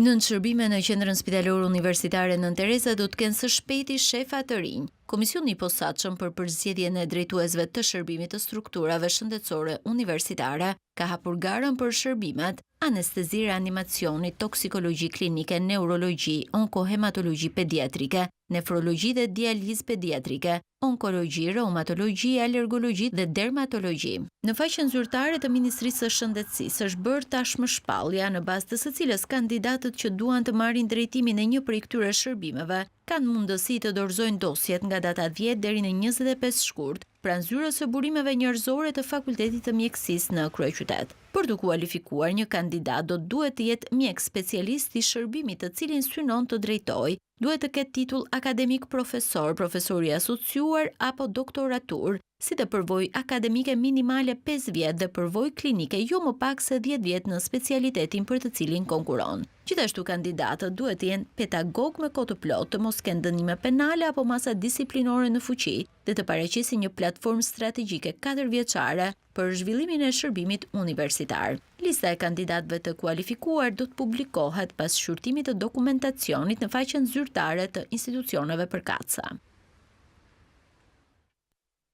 Nën shërbime në qendrën spitalore universitare Nën Tereza do të kenë së shpejti shefa të rinj. Komisioni i posaçëm për përzgjedhjen e drejtuesve të shërbimit të strukturave shëndetësore universitare ka hapur garën për shërbimet anestezi, reanimacioni, toksikologji klinike, neurologji, onkohematologji pediatrike, nefrologji dhe dializë pediatrike, onkologji, reumatologji, alergologji dhe dermatologji. Në faqen zyrtare të Ministrisë së Shëndetësisë është bërë tashmë shpallja në bazë të së cilës kandidatët që duan të marrin drejtimin e një prej këtyre shërbimeve kanë mundësi të dorëzojnë dosjet nga data 10 deri në 25 shkurt, pranë zyrës së burimeve njerëzore të Fakultetit të Mjekësisë në kryeqytet. Për të kualifikuar një kandidat do duhet të jetë mjek specialist i shërbimit të cilin synon të drejtojë, duhet të ketë titull akademik profesor, profesor i asociuar apo doktoratur, si dhe përvojë akademike minimale 5 vjet dhe përvojë klinike jo më pak se 10 vjet në specialitetin për të cilin konkuron. Gjithashtu kandidatët duhet të jenë pedagog me kohë të plotë, të mos kenë dënime penale apo masa disiplinore në fuqi dhe të paraqisin një platformë strategjike 4 vjeçare për zhvillimin e shërbimit universitar. Lista e kandidatëve të kualifikuar do të publikohet pas shqyrtimit të dokumentacionit në faqen zyrtare të institucioneve përkatësa.